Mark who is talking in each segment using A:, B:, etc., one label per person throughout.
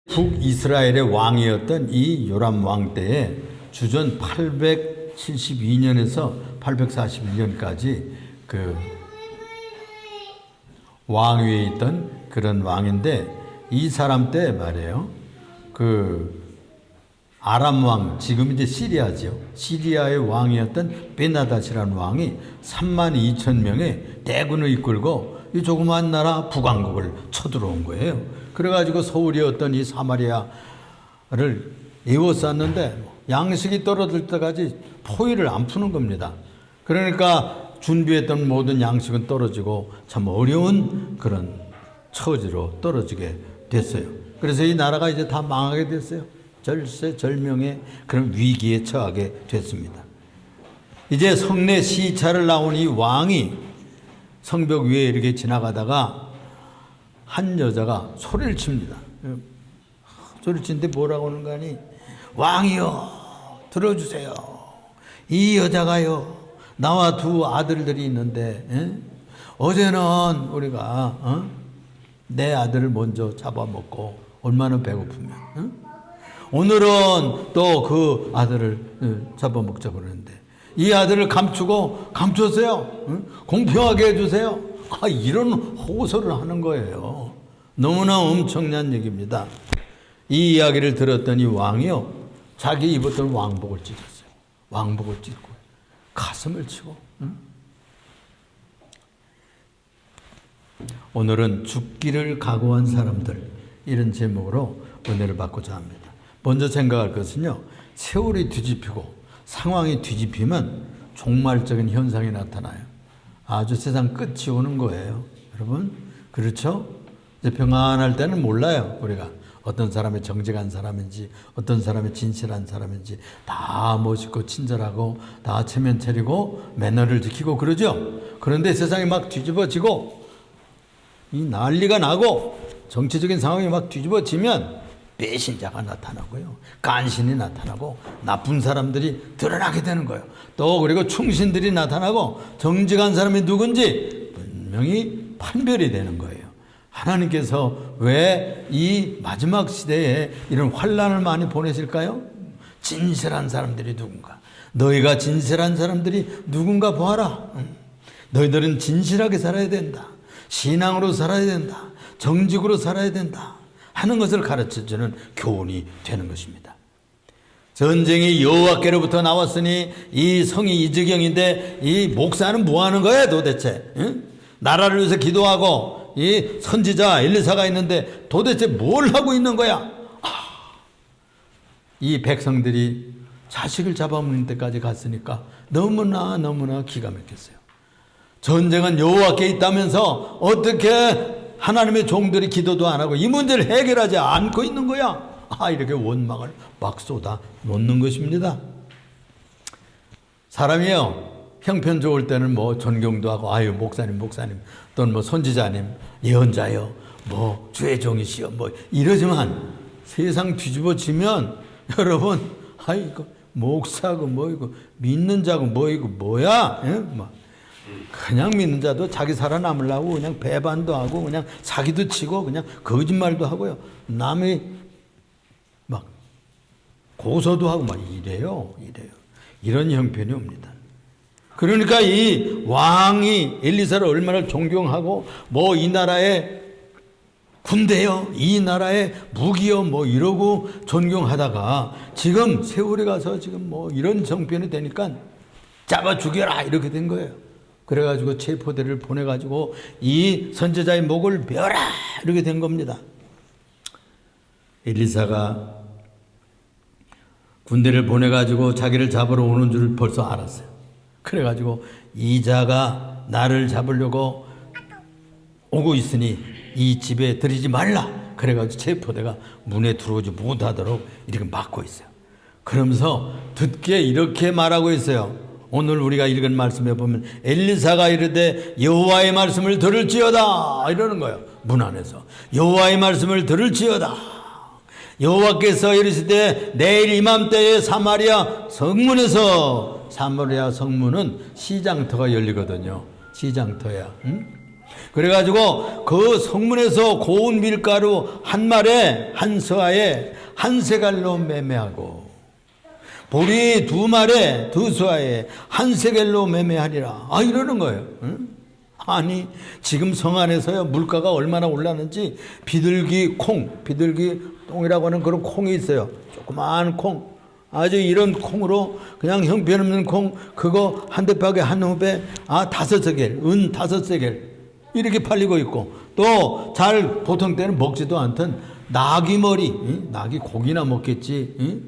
A: 북이스라엘의 왕이었던 이 요람 왕 때에 주전 872년에서 841년까지 그 왕위에 있던 그런 왕인데, 이 사람 때 말이에요. 그 아람 왕, 지금 이제 시리아죠. 시리아의 왕이었던 베나닷이라는 왕이 32,000명의 대군을 이끌고 이 조그만 나라 북왕국을 쳐들어온 거예요. 그래가지고 서울이었던 이 사마리아를 에워쌌는데 양식이 떨어질 때까지 포위를 안 푸는 겁니다. 그러니까 준비했던 모든 양식은 떨어지고 참 어려운 그런 처지로 떨어지게 됐어요. 그래서 이 나라가 이제 다 망하게 됐어요. 절세절명의 그런 위기에 처하게 됐습니다. 이제 성내 시차를 나온 이 왕이 성벽 위에 이렇게 지나가다가 한 여자가 소리를 칩니다. 소리를 치는데 뭐라고 하는 거 아니? 왕이여, 들어주세요. 이 여자가요, 나와 두 아들들이 있는데, 어제는 우리가 내 아들을 먼저 잡아먹고 얼마나 배고프면, 오늘은 또 그 아들을 잡아먹자고 그러는데, 이 아들을 감췄어요. 공평하게 해주세요. 이런 호소를 하는 거예요. 너무나 엄청난 얘기입니다. 이 이야기를 들었던 이 왕이요, 자기 입었던 왕복을 찢었어요. 왕복을 찢고 가슴을 치고. 오늘은 죽기를 각오한 사람들, 이런 제목으로 은혜를 받고자 합니다. 먼저 생각할 것은요, 세월이 뒤집히고 상황이 뒤집히면 종말적인 현상이 나타나요. 아주 세상 끝이 오는 거예요. 여러분, 그렇죠? 이제 평안할 때는 몰라요. 우리가 어떤 사람이 정직한 사람인지, 어떤 사람이 진실한 사람인지, 다 멋있고 친절하고 다 체면 차리고 매너를 지키고 그러죠. 그런데 세상이 막 뒤집어지고 이 난리가 나고 정치적인 상황이 막 뒤집어지면 배신자가 나타나고요, 간신이 나타나고 나쁜 사람들이 드러나게 되는 거예요. 또 그리고 충신들이 나타나고 정직한 사람이 누군지 분명히 판별이 되는 거예요. 하나님께서 왜 이 마지막 시대에 이런 환난을 많이 보내실까요? 진실한 사람들이 누군가, 너희가 진실한 사람들이 누군가 보아라. 너희들은 진실하게 살아야 된다, 신앙으로 살아야 된다, 정직으로 살아야 된다 하는 것을 가르쳐주는 교훈이 되는 것입니다. 전쟁이 여호와께로부터 나왔으니 이 성이 이 지경인데 이 목사는 뭐 하는 거야 도대체? 응? 나라를 위해서 기도하고 이 선지자 엘리사가 있는데 도대체 뭘 하고 있는 거야? 이 백성들이 자식을 잡아먹는 데까지 갔으니까 너무나 기가 막혔어요. 전쟁은 여호와께 있다면서 어떻게 하나님의 종들이 기도도 안 하고 이 문제를 해결하지 않고 있는 거야? 이렇게 원망을 막 쏟아 놓는 것입니다. 사람이요, 형편 좋을 때는 뭐 존경도 하고, 아유 목사님 또는 뭐 선지자님, 예언자요, 뭐 주의 종이시여, 뭐 이러지만 세상 뒤집어지면 여러분, 이거 목사고 뭐이고 믿는 자고 뭐이고 뭐야? 그냥 믿는 자도 자기 살아남으려고 그냥 배반도 하고 그냥 사기도 치고 그냥 거짓말도 하고요, 남이 막 고소도 하고 막 이래요. 이런 형편이 옵니다. 그러니까 이 왕이 엘리사를 얼마나 존경하고 뭐 이 나라의 군대요, 이 나라의 무기요, 뭐 이러고 존경하다가 지금 세월이 가서 지금 뭐 이런 정편이 되니까 잡아 죽여라 이렇게 된 거예요. 그래가지고 체포대를 보내가지고 이 선지자의 목을 베어라 이렇게 된 겁니다. 엘리사가 군대를 보내가지고 자기를 잡으러 오는 줄 벌써 알았어요. 그래가지고 이 자가 나를 잡으려고 오고 있으니 이 집에 들이지 말라. 그래가지고 체포대가 문에 들어오지 못하도록 이렇게 막고 있어요. 그러면서 듣게 이렇게 말하고 있어요. 오늘 우리가 읽은 말씀에 보면 엘리사가 이르되 여호와의 말씀을 들을지어다 이러는 거예요. 문 안에서 여호와의 말씀을 들을지어다. 여호와께서 이르시되 내일 이맘때에 사마리아 성문에서, 사마리아 성문은 시장터가 열리거든요. 시장터야. 그래가지고 그 성문에서 고운 밀가루 한 말에 한 서아에 한 세갈로 매매하고 보리 두 말에 두 서아에 한 세겔로 매매하리라. 이러는 거예요. 응? 아니 지금 성 안에서요 물가가 얼마나 올랐는지 비둘기 똥이라고 하는 그런 콩이 있어요. 조그마한 콩, 아주 이런 콩으로 그냥 형편없는 콩 그거 한 대박에 한 홉에 5세겔, 은 5세겔 이렇게 팔리고 있고, 또 잘 보통 때는 먹지도 않던 나귀 머리, 나귀 고기나 먹겠지.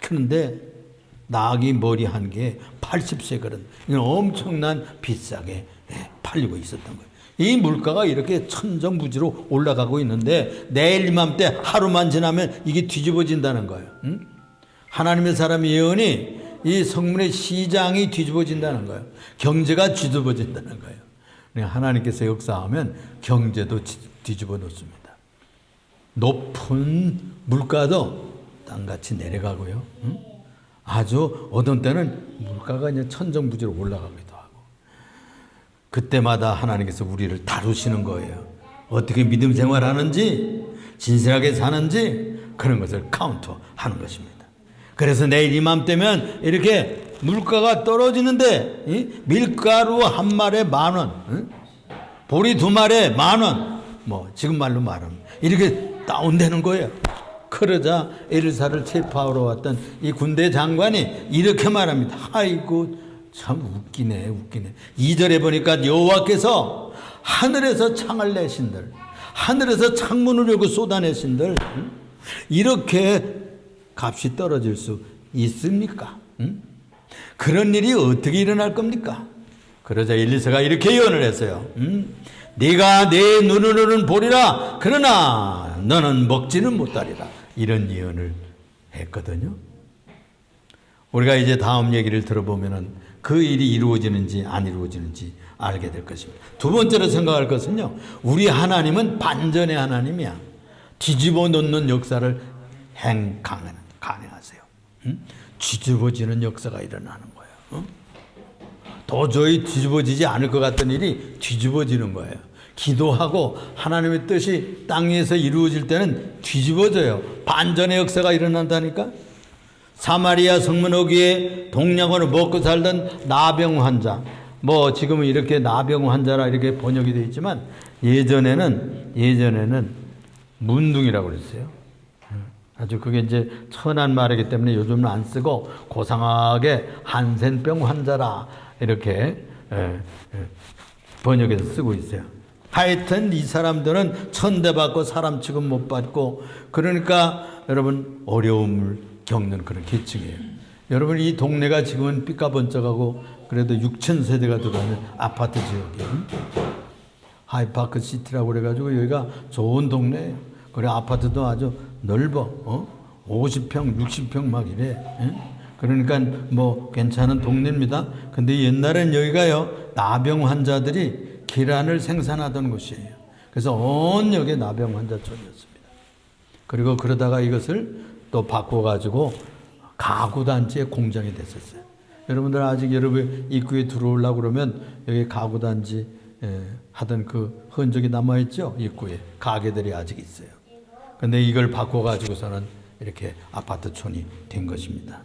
A: 그런데 나귀 머리 한 개에 80세겔은 이건 엄청난 비싸게 팔리고 있었던 거예요. 이 물가가 이렇게 천정부지로 올라가고 있는데 내일 이맘때 하루만 지나면 이게 뒤집어진다는 거예요. 하나님의 사람의 예언이 이 성문의 시장이 뒤집어진다는 거예요. 경제가 뒤집어진다는 거예요. 하나님께서 역사하면 경제도 뒤집어 놓습니다. 높은 물가도 땅같이 내려가고요. 아주 어떤 때는 물가가 그냥 천정부지로 올라가기도 하고, 그때마다 하나님께서 우리를 다루시는 거예요. 어떻게 믿음 생활하는지, 진실하게 사는지 그런 것을 카운트하는 것입니다. 그래서 내일 이맘때면 이렇게 물가가 떨어지는데 밀가루 한 말에 10,000원, 보리 2말에 10,000원, 뭐 지금 말로 말하면 이렇게 다운되는 거예요. 그러자 엘사를 체포하러 왔던 이 군대 장관이 이렇게 말합니다. 아이고 참 웃기네. 2절에 보니까 여호와께서 하늘에서 창을 내신들, 하늘에서 창문을 열고 쏟아내신들, 이렇게 값이 떨어질 수 있습니까? 그런 일이 어떻게 일어날 겁니까? 그러자 엘리사가 이렇게 예언을 했어요. 네가 내 눈으로는 보리라, 그러나 너는 먹지는 못하리라. 이런 예언을 했거든요. 우리가 이제 다음 얘기를 들어보면은 그 일이 이루어지는지 안 이루어지는지 알게 될 것입니다. 두 번째로 생각할 것은요, 우리 하나님은 반전의 하나님이야. 뒤집어 놓는 역사를 가능하세요. 뒤집어지는 역사가 일어나는 거예요. 도저히 뒤집어지지 않을 것 같던 일이 뒤집어지는 거예요. 기도하고 하나님의 뜻이 땅 위에서 이루어질 때는 뒤집어져요. 반전의 역사가 일어난다니까. 사마리아 성문 어귀에 동양으로 먹고 살던 나병 환자, 뭐 지금은 이렇게 나병 환자라 이렇게 번역이 되어 있지만 예전에는 문둥이라고 그랬어요. 아주 그게 이제 천한 말이기 때문에 요즘은 안 쓰고 고상하게 한센병 환자라 이렇게 번역해서 쓰고 있어요. 하여튼 이 사람들은 천대받고 사람 취급 못 받고, 그러니까 여러분 어려움을 겪는 그런 계층이에요. 여러분 이 동네가 지금은 삐까번쩍하고 그래도 6,000세대가 들어가는 아파트 지역이에요. 하이파크 시티라고 그래가지고 여기가 좋은 동네예요. 그래 아파트도 아주 넓어. 50평, 60평 막 이래. 그러니까 뭐 괜찮은 동네입니다. 근데 옛날엔 여기가요, 나병 환자들이 계란을 생산하던 곳이에요. 그래서 온 여기 나병 환자촌이었습니다. 그리고 그러다가 이것을 또 바꿔가지고 가구단지의 공장이 됐었어요. 여러분들 아직 여러분 입구에 들어오려고 그러면 여기 가구단지 하던 그 흔적이 남아있죠? 입구에 가게들이 아직 있어요. 근데 이걸 바꿔가지고서는 이렇게 아파트촌이 된 것입니다.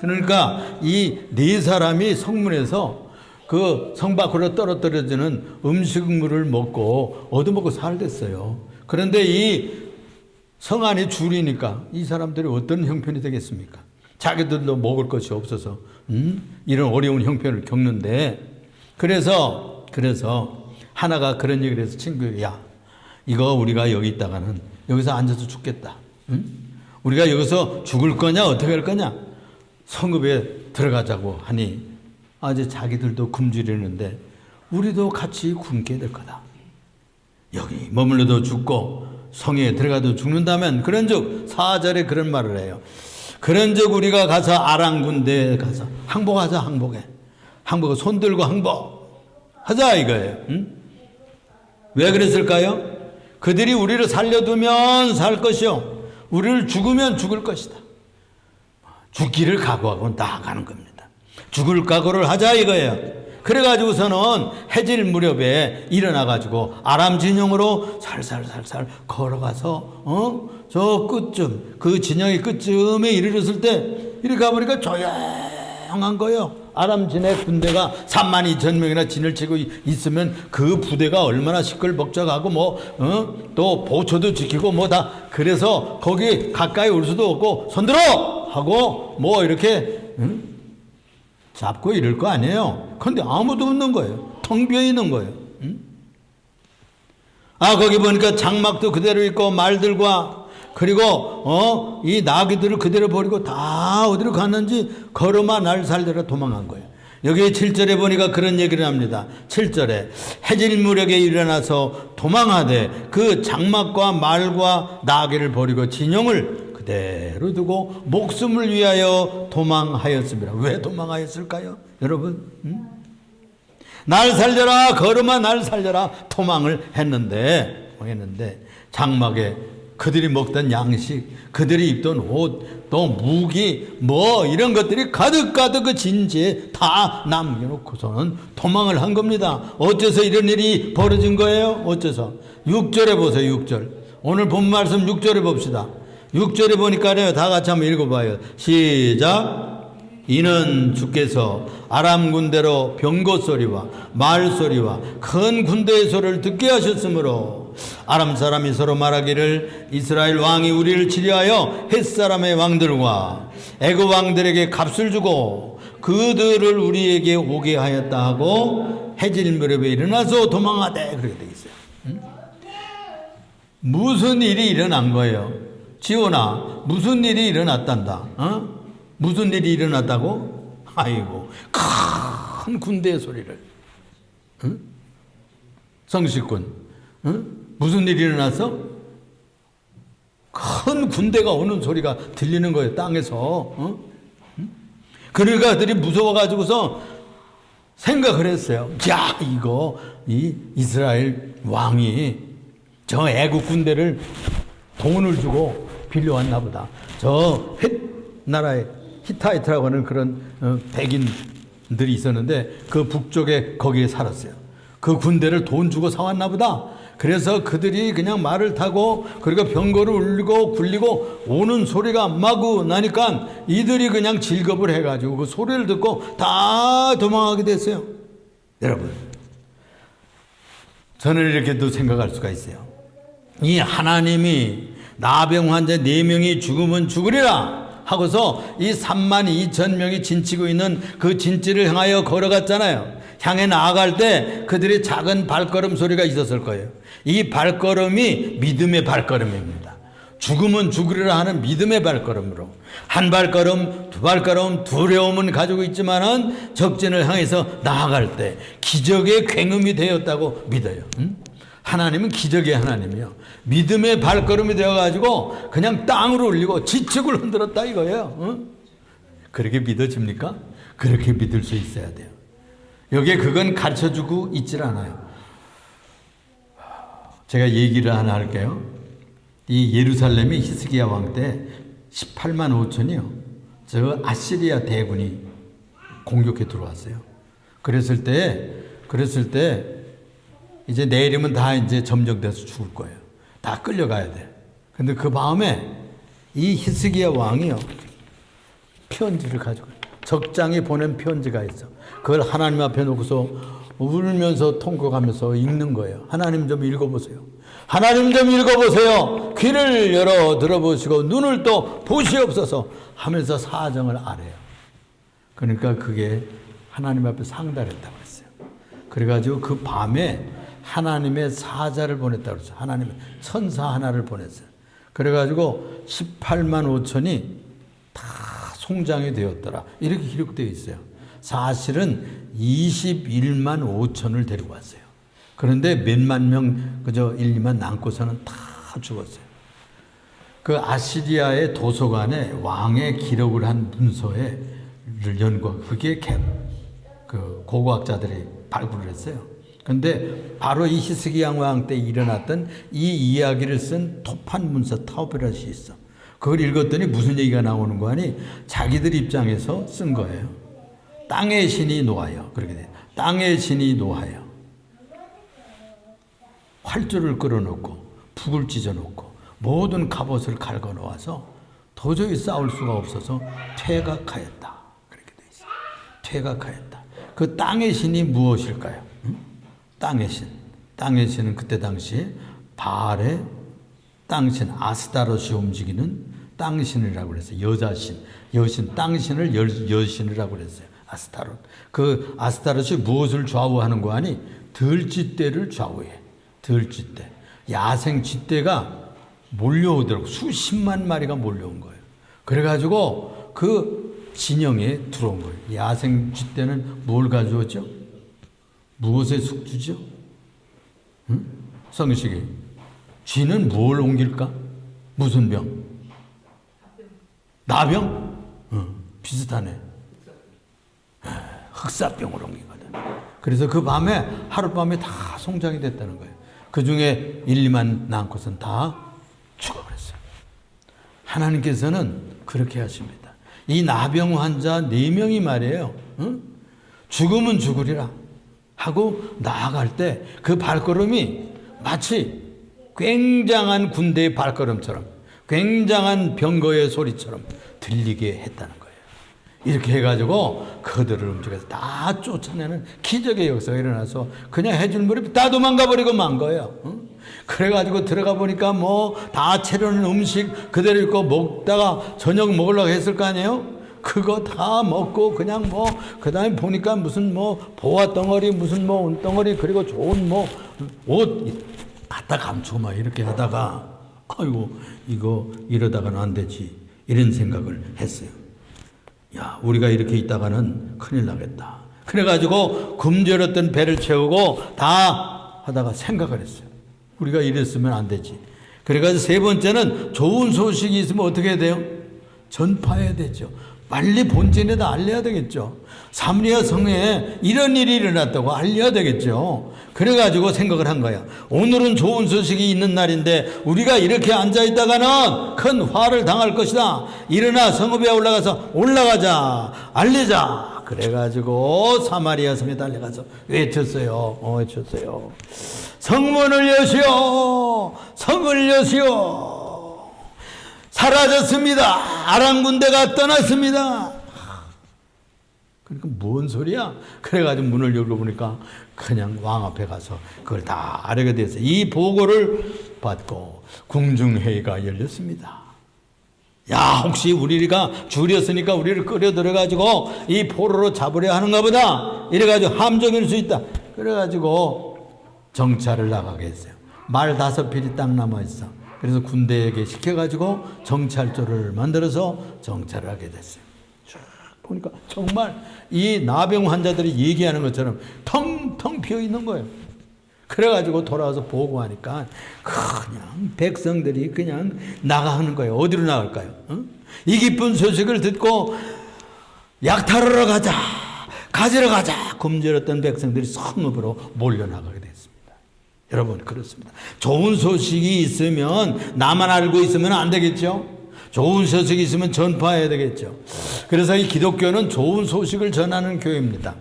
A: 그러니까 이 네 사람이 성문에서 그 성 밖으로 떨어뜨려지는 음식물을 먹고 얻어먹고 살댔어요. 그런데 이 성 안이 줄이니까 이 사람들이 어떤 형편이 되겠습니까? 자기들도 먹을 것이 없어서 이런 어려운 형편을 겪는데, 그래서 하나가 그런 얘기를 해서 친구야, 이거 우리가 여기 있다가는 여기서 앉아서 죽겠다. 우리가 여기서 죽을 거냐 어떻게 할 거냐, 성읍에 들어가자고 하니 아주 자기들도 굶주리는데 우리도 같이 굶게 될 거다. 여기 머물러도 죽고 성에 들어가도 죽는다면, 그런즉 4절에 그런 말을 해요. 그런즉 우리가 가서 아람 군대에 가서 항복하자. 항복, 손 들고 항복하자 이거예요. 왜 그랬을까요? 그들이 우리를 살려두면 살 것이요, 우리를 죽으면 죽을 것이다. 죽기를 각오하고 나아가는 겁니다. 죽을 각오를 하자 이거예요. 그래가지고서는 해질 무렵에 일어나가지고 아람 진영으로 살살살살 걸어가서 저 끝쯤, 그 진영의 끝쯤에 이르렀을 때 이렇게 가보니까 조용한 거예요. 아람 진의 군대가 32,000명이나 진을 치고 있으면 그 부대가 얼마나 시끌벅적하고 또 보초도 지키고 다 그래서 거기 가까이 올 수도 없고 손들어 하고 이렇게 잡고 이럴 거 아니에요. 그런데 아무도 없는 거예요. 텅 비어 있는 거예요. 거기 보니까 장막도 그대로 있고 말들과 그리고 이 나귀들을 그대로 버리고 다 어디로 갔는지 걸어만 날 살대로 도망간 거예요. 여기 7절에 보니까 그런 얘기를 합니다. 7절에 해질 무렵에 일어나서 도망하되 그 장막과 말과 나귀를 버리고 진영을 그대로 두고 목숨을 위하여 도망하였습니다. 왜 도망하였을까요? 여러분? 날 살려라, 걸어만 날 살려라 도망을 했는데 장막에 그들이 먹던 양식, 그들이 입던 옷, 또 무기, 이런 것들이 가득가득 그 진지에 다 남겨놓고서는 도망을 한 겁니다. 어째서 이런 일이 벌어진 거예요? 어째서? 6절에 보세요, 6절. 오늘 본 말씀 6절에 봅시다. 6절에 보니까요, 다 같이 한번 읽어봐요. 시작. 이는 주께서 아람 군대로 병거 소리와 말 소리와 큰 군대의 소리를 듣게 하셨으므로 아람 사람이 서로 말하기를 이스라엘 왕이 우리를 치려하여 헷사람의 왕들과 애굽 왕들에게 값을 주고 그들을 우리에게 오게 하였다 하고 해질 무렵에 일어나서 도망하되 그렇게 되어 있어요. 무슨 일이 일어난 거예요? 지원아, 무슨 일이 일어났단다? 무슨 일이 일어났다고? 아이고, 큰 군대의 소리를. 성식군. 무슨 일이 일어났어? 큰 군대가 오는 소리가 들리는 거예요, 땅에서. 그러니까 그들이 무서워가지고서 생각을 했어요. 야, 이 이스라엘 왕이 저 애국 군대를 돈을 주고 빌려왔나 보다. 저 나라에 히타이트라고 하는 그런 백인들이 있었는데 그 북쪽에 거기에 살았어요. 그 군대를 돈 주고 사왔나 보다. 그래서 그들이 그냥 말을 타고 그리고 병거를 울리고 굴리고 오는 소리가 마구 나니까 이들이 그냥 질겁을 해가지고 그 소리를 듣고 다 도망하게 됐어요. 여러분, 저는 이렇게도 생각할 수가 있어요. 이 하나님이 나병 환자 4명이 죽으면 죽으리라 하고서 이 32,000명이 진치고 있는 그 진지를 향하여 걸어갔잖아요. 향해 나아갈 때 그들의 작은 발걸음 소리가 있었을 거예요. 이 발걸음이 믿음의 발걸음입니다. 죽으면 죽으리라 하는 믿음의 발걸음으로 한 발걸음, 두 발걸음 두려움은 가지고 있지만은 적진을 향해서 나아갈 때 기적의 굉음이 되었다고 믿어요. 하나님은 기적의 하나님이요. 믿음의 발걸음이 되어가지고 그냥 땅으로 올리고 지축을 흔들었다 이거예요. 그렇게 믿어집니까? 그렇게 믿을 수 있어야 돼요. 여기에 그건 가르쳐주고 있질 않아요. 제가 얘기를 하나 할게요. 이 예루살렘이 히스기야 왕 때 18만 5천이요. 저 아시리아 대군이 공격해 들어왔어요. 그랬을 때 이제 내일이면 다 이제 점령돼서 죽을 거예요. 다 끌려가야 돼. 근데 그 마음에 이 히스기야 왕이요. 편지를 가지고 적장이 보낸 편지가 있어. 그걸 하나님 앞에 놓고서 울면서 통곡하면서 읽는 거예요. 하나님 좀 읽어보세요. 하나님 좀 읽어보세요. 귀를 열어 들어보시고 눈을 또 보시옵소서 하면서 사정을 아래요. 그러니까 그게 하나님 앞에 상달했다고 했어요. 그래가지고 그 밤에 하나님의 사자를 보냈다고 했어요. 하나님의 천사 하나를 보냈어요. 그래가지고 18만 5천이 다 송장이 되었더라. 이렇게 기록되어 있어요. 사실은 21만 5천을 데리고 왔어요. 그런데 몇만 명 그저 1, 2만 남고서는 다 죽었어요. 그 아시리아의 도서관에 왕의 기록을 한 문서에 연구하고 그게 그 고고학자들이 발굴을 했어요. 그런데 바로 이 히스기야 왕 때 일어났던 이 이야기를 쓴 토판 문서 타오베라시 있어. 그걸 읽었더니 무슨 얘기가 나오는 거 아니? 자기들 입장에서 쓴 거예요. 땅의 신이 놓아요. 그렇게 돼. 땅의 신이 노하여 활주를 끌어놓고 북을 찢어놓고 모든 갑옷을 갈고 놓아서 도저히 싸울 수가 없어서 퇴각하였다. 그렇게 돼 있어요. 퇴각하였다. 그 땅의 신이 무엇일까요? 응? 땅의 신. 땅의 신은 그때 당시에 바알의 땅신 아스타롯이 움직이는 땅신이라고 그랬어요. 여자신, 여신, 땅신을 여신이라고 그랬어요. 아스타롯. 그 아스타롯이 무엇을 좌우하는 거 아니? 들쥐떼를 좌우해. 들쥐떼. 야생 쥐떼가 몰려오더라고. 수십만 마리가 몰려온 거예요. 그래가지고 그 진영에 들어온 거예요. 야생 쥐떼는 뭘 가져오죠? 무엇의 숙주죠? 응? 성식이. 쥐는 뭘 옮길까? 무슨 병? 나병? 비슷하네. 흑사병을 옮기거든. 그래서 그 밤에 하룻밤에 다 송장이 됐다는 거예요. 그 중에 1, 2만 남고선 다 죽어버렸어요. 하나님께서는 그렇게 하십니다. 이 나병 환자 4명이 말이에요. 응? 죽으면 죽으리라 하고 나아갈 때 그 발걸음이 마치 굉장한 군대의 발걸음처럼 굉장한 병거의 소리처럼 들리게 했다는 거예요. 이렇게 해가지고 그들을 움직여서 다 쫓아내는 기적의 역사가 일어나서 그냥 해줄 무렵 다 도망가 버리고 만 거예요. 응? 그래가지고 들어가 보니까 뭐 다 채려놓은 음식 그대로 있고 먹다가 저녁 먹으려고 했을 거 아니에요? 그거 다 먹고 그냥 뭐 그 다음에 보니까 무슨 뭐 보화 덩어리 무슨 뭐 운덩어리 그리고 좋은 뭐 옷 갖다 감추고 막 이렇게 하다가 아이고 이거 이러다가는 안 되지 이런 생각을 했어요. 야 우리가 이렇게 있다가는 큰일 나겠다. 그래가지고 굶주렸던 배를 채우고 다 하다가 생각을 했어요. 우리가 이랬으면 안 되지. 그래가지고 세 번째는 좋은 소식이 있으면 어떻게 해야 돼요? 전파해야 되죠. 빨리 본진에다 알려야 되겠죠. 사마리아 성에 이런 일이 일어났다고 알려야 되겠죠. 그래가지고 생각을 한 거야. 오늘은 좋은 소식이 있는 날인데 우리가 이렇게 앉아있다가는 큰 화를 당할 것이다. 일어나 성읍에 올라가자. 알리자. 그래가지고 사마리아 성에 달려가서 외쳤어요. 외쳤어요. 성문을 여시오. 성을 여시오. 사라졌습니다. 아람 군대가 떠났습니다. 그러니까 뭔 소리야? 그래가지고 문을 열어보니까 그냥 왕 앞에 가서 그걸 다 알게 됐어요. 이 보고를 받고 궁중회의가 열렸습니다. 야 혹시 우리가 줄였으니까 우리를 끌어 들어가지고 이 포로로 잡으려 하는가 보다. 이래가지고 함정일 수 있다. 그래가지고 정찰을 나가게 했어요. 말 5필이 딱 남아있어. 그래서 군대에게 시켜가지고 정찰조를 만들어서 정찰을 하게 됐어요. 쫙 보니까 정말 이 나병 환자들이 얘기하는 것처럼 텅텅 비어 있는 거예요. 그래가지고 돌아와서 보고하니까 그냥 백성들이 그냥 나가는 거예요. 어디로 나갈까요? 이 기쁜 소식을 듣고 약탈하러 가자, 가지러 가자. 굶주렸던 백성들이 성읍으로 몰려나가게 됐습니다. 여러분 그렇습니다. 좋은 소식이 있으면 나만 알고 있으면 안 되겠죠. 좋은 소식이 있으면 전파해야 되겠죠. 그래서 이 기독교는 좋은 소식을 전하는 교회입니다.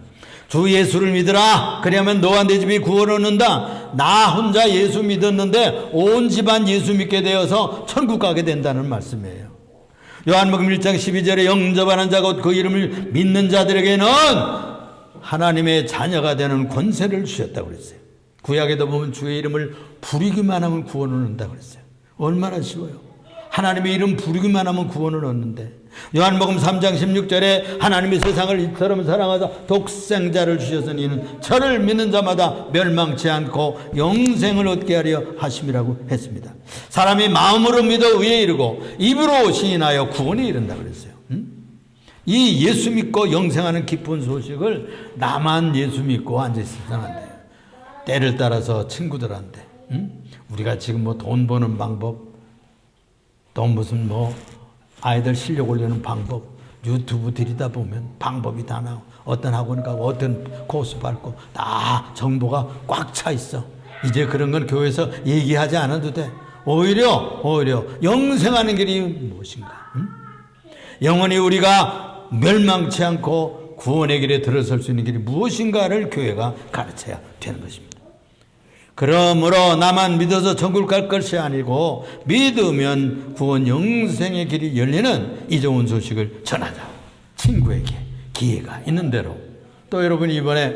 A: 주 예수를 믿으라. 그러면 너와 내 집이 구원을 얻는다. 나 혼자 예수 믿었는데 온 집안 예수 믿게 되어서 천국 가게 된다는 말씀이에요. 요한복음 1장 12절에 영접하는 자 곧 그 이름을 믿는 자들에게는 하나님의 자녀가 되는 권세를 주셨다고 그랬어요. 구약에도 보면 주의 이름을 부르기만 하면 구원을 얻는다고 그랬어요. 얼마나 쉬워요. 하나님의 이름 부르기만 하면 구원을 얻는데 요한복음 3장 16절에 하나님이 세상을 이처럼 사랑하사 독생자를 주셨으니 이는 저를 믿는 자마다 멸망치 않고 영생을 얻게 하려 하심이라고 했습니다. 사람이 마음으로 믿어 의에 이르고 입으로 시인하여 구원에 이른다고 그랬어요. 이 예수 믿고 영생하는 기쁜 소식을 나만 예수 믿고 앉아있어서는 안 돼요. 때를 따라서 친구들한테 우리가 지금 뭐 돈 버는 방법 또 무슨 뭐 아이들 실력 올리는 방법 유튜브 들이다 보면 방법이 다 나와. 어떤 학원 가고 어떤 코스 밟고 다 정보가 꽉 차 있어. 이제 그런 건 교회에서 얘기하지 않아도 돼. 오히려 영생하는 길이 무엇인가? 영원히 우리가 멸망치 않고 구원의 길에 들어설 수 있는 길이 무엇인가를 교회가 가르쳐야 되는 것입니다. 그러므로 나만 믿어서 천국 갈 것이 아니고 믿으면 구원 영생의 길이 열리는 이 좋은 소식을 전하자. 친구에게 기회가 있는 대로. 또 여러분 이번에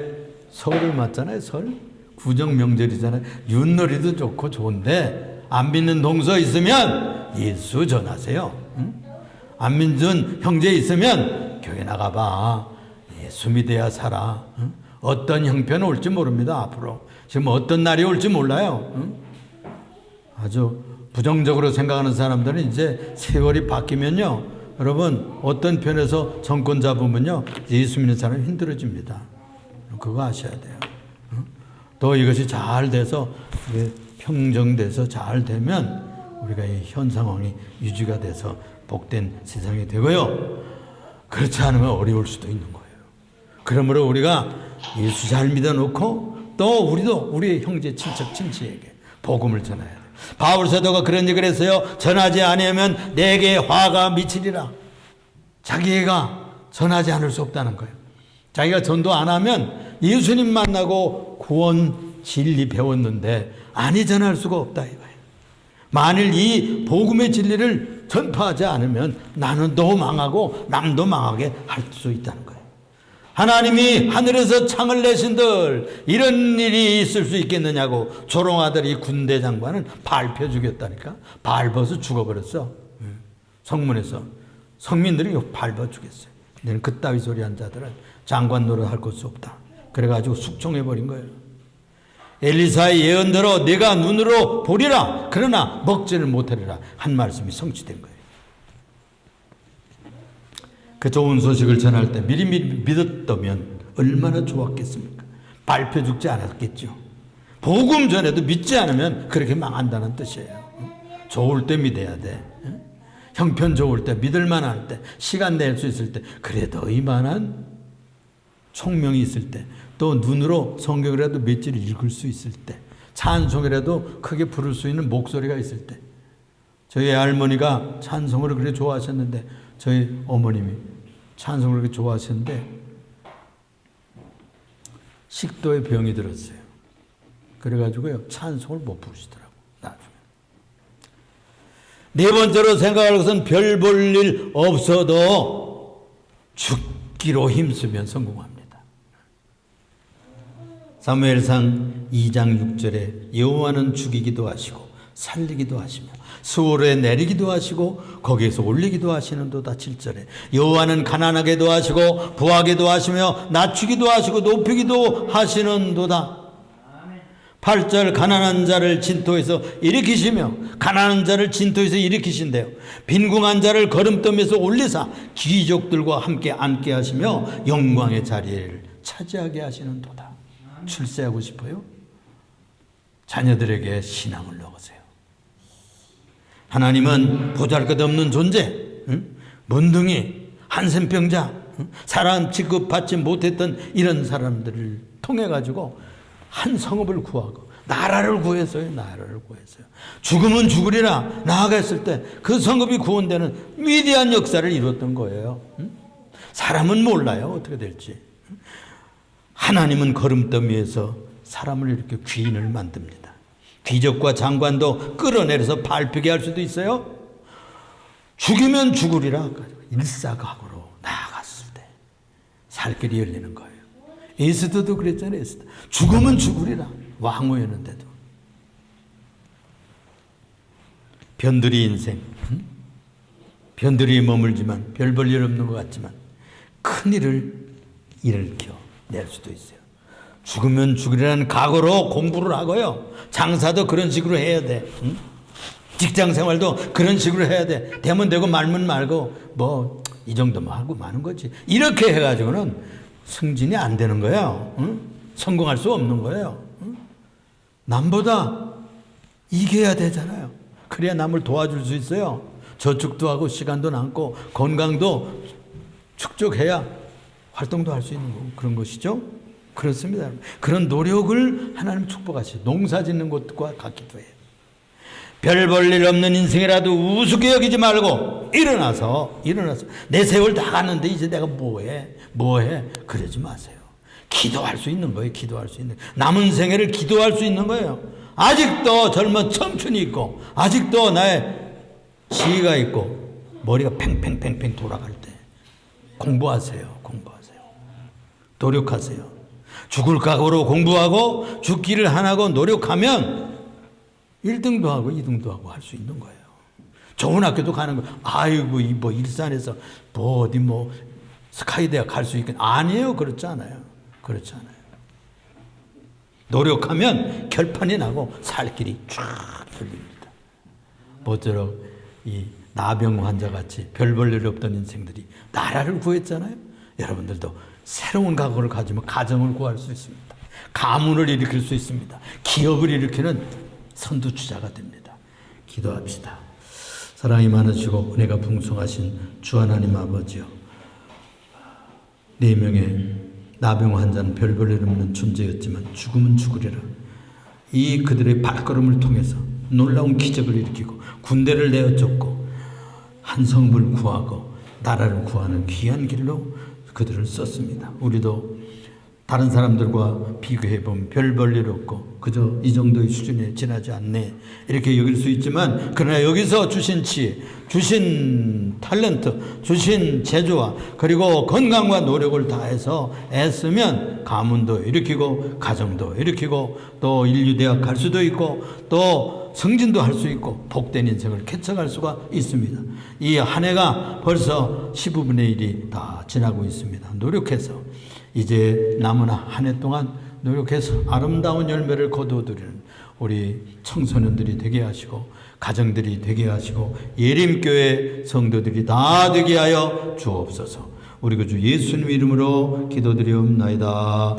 A: 설을 맞잖아요. 설 구정 명절이잖아요. 윷놀이도 좋고 좋은데 안 믿는 동서 있으면 예수 전하세요. 응? 안 믿는 형제 있으면 교회 나가봐. 예수 믿어야 살아. 응? 어떤 형편 올지 모릅니다. 앞으로 지금 어떤 날이 올지 몰라요. 응? 아주 부정적으로 생각하는 사람들은 이제 세월이 바뀌면요, 여러분 어떤 편에서 정권 잡으면요 예수 믿는 사람이 힘들어집니다. 그거 아셔야 돼요. 응? 또 이것이 잘 돼서 평정돼서 잘 되면 우리가 이 현 상황이 유지가 돼서 복된 세상이 되고요. 그렇지 않으면 어려울 수도 있는 거예요. 그러므로 우리가 예수 잘 믿어놓고 또 우리도 우리의 형제 친척 친지에게 복음을 전해야 돼요. 바울 사도가 그런 얘기를 했어요. 전하지 아니하면 내게 화가 미치리라. 자기가 전하지 않을 수 없다는 거예요. 자기가 전도 안 하면 예수님 만나고 구원 진리 배웠는데 아니 전할 수가 없다 이거예요. 만일 이 복음의 진리를 전파하지 않으면 나는 더 망하고 남도 망하게 할 수 있다는 거예요. 하나님이 하늘에서 창을 내신들 이런 일이 있을 수 있겠느냐고 조롱아들이 군대 장관을 밟혀 죽였다니까. 밟아서 죽어버렸어. 성문에서 성민들이 밟아 죽였어요. 너는 그따위 소리 한 자들은 장관 노릇 할 것이 없다. 그래가지고 숙청해버린 거예요. 엘리사의 예언대로 내가 눈으로 보리라 그러나 먹지를 못하리라 한 말씀이 성취된 거예요. 그 좋은 소식을 전할 때 미리 믿었다면 얼마나 좋았겠습니까? 밟혀 죽지 않았겠죠. 복음 전에도 믿지 않으면 그렇게 망한다는 뜻이에요. 좋을 때 믿어야 돼. 형편 좋을 때, 믿을 만할 때, 시간 낼 수 있을 때, 그래도 이만한 총명이 있을 때, 또 눈으로 성경이라도 몇 줄 읽을 수 있을 때, 찬송이라도 크게 부를 수 있는 목소리가 있을 때. 저희 할머니가 찬송을 그렇게 좋아하셨는데 저희 어머님이 찬송을 그렇게 좋아하셨는데 식도에 병이 들었어요. 그래가지고요 찬송을 못 부르시더라고요. 나중에. 네 번째로 생각할 것은 별 볼 일 없어도 죽기로 힘쓰면 성공합니다. 사무엘상 2장 6절에 여호와는 죽이기도 하시고 살리기도 하시며 수월에 내리기도 하시고 거기에서 올리기도 하시는도다. 7절에 여호와는 가난하게도 하시고 부하게도 하시며 낮추기도 하시고 높이기도 하시는도다. 8절 가난한 자를 진토에서 일으키시며 가난한 자를 진토에서 일으키신대요. 빈궁한 자를 거름더미에서 올리사 귀족들과 함께 앉게 하시며 영광의 자리를 차지하게 하시는도다. 출세하고 싶어요? 자녀들에게 신앙을 넣으세요. 하나님은 보잘것없는 존재, 문둥이, 한센병자, 사람 취급받지 못했던 이런 사람들을 통해 가지고 한 성읍을 구하고 나라를 구했어요. 나라를 구했어요. 죽으면 죽으리라 나아갔을 때 그 성읍이 구원되는 위대한 역사를 이뤘던 거예요. 사람은 몰라요. 어떻게 될지. 하나님은 거름더미에서 사람을 이렇게 귀인을 만듭니다. 귀족과 장관도 끌어내려서 밟히게 할 수도 있어요. 죽이면 죽으리라 일사각오로 나아갔을 때 살 길이 열리는 거예요. 에스더도 그랬잖아요. 에스더. 죽으면 죽으리라 왕후였는데도. 변두리 인생, 변두리에 머물지만 별 볼 일 없는 것 같지만 큰 일을 일으켜낼 수도 있어요. 죽으면 죽으리라는 각오로 공부를 하고요. 장사도 그런 식으로 해야 돼. 응? 직장 생활도 그런 식으로 해야 돼. 되면 되고 말면 말고 뭐 이 정도만 하고 마는 거지. 이렇게 해가지고는 승진이 안 되는 거예요. 응? 성공할 수 없는 거예요. 응? 남보다 이겨야 되잖아요. 그래야 남을 도와줄 수 있어요. 저축도 하고 시간도 남고 건강도 축적해야 활동도 할 수 있는 거고 그런 것이죠. 그렇습니다. 그런 노력을 하나님 축복하시죠. 농사 짓는 것과 같기도 해요. 별 볼 일 없는 인생이라도 우습게 여기지 말고 일어나서 내 세월 다 갔는데 이제 내가 뭐해 그러지 마세요. 기도할 수 있는 거예요. 기도할 수 있는, 남은 생애를 기도할 수 있는 거예요. 아직도 젊은 청춘이 있고 아직도 나의 지혜가 있고 머리가 팽팽팽팽 돌아갈 때 공부하세요. 노력하세요. 죽을 각오로 공부하고 죽기를 안 하고 노력하면 1등도 하고 2등도 하고 할 수 있는 거예요. 좋은 학교도 가는 거예요. 아이고 뭐 일산에서 뭐 어디 뭐 스카이대학 갈 수 있겠, 아니에요. 그렇지 않아요. 노력하면 결판이 나고 살 길이 쫙 열립니다. 모쪼록 이 나병 환자같이 별 볼 일 없던 인생들이 나라를 구했잖아요. 여러분들도 새로운 각오를 가지면 가정을 구할 수 있습니다. 가문을 일으킬 수 있습니다. 기업을 일으키는 선두주자가 됩니다. 기도합시다. 사랑이 많으시고 은혜가 풍성하신 주 하나님 아버지여, 4명의 나병 환자는 별 볼 일 없는 존재였지만 죽으면 죽으리라. 이 그들의 발걸음을 통해서 놀라운 기적을 일으키고 군대를 내어 쫓고 한 성을 구하고 나라를 구하는 귀한 길로 그들을 썼습니다. 우리도 다른 사람들과 비교해보면 별 볼 일 없고 그저 이 정도의 수준에 지나지 않네 이렇게 여길 수 있지만, 그러나 여기서 주신 지혜, 주신 탤런트, 주신 재주와 그리고 건강과 노력을 다해서 애쓰면 가문도 일으키고 가정도 일으키고 또 인류대학 갈 수도 있고 또 승진도 할 수 있고 복된 인생을 개척할 수가 있습니다. 이 한 해가 벌써 15분의 1이 다 지나고 있습니다. 노력해서 이제 남은 한 해 동안 노력해서 아름다운 열매를 거두어드리는 우리 청소년들이 되게 하시고 가정들이 되게 하시고 예림교회 성도들이 다 되게 하여 주옵소서. 우리 그 주 예수님 이름으로 기도드리옵나이다.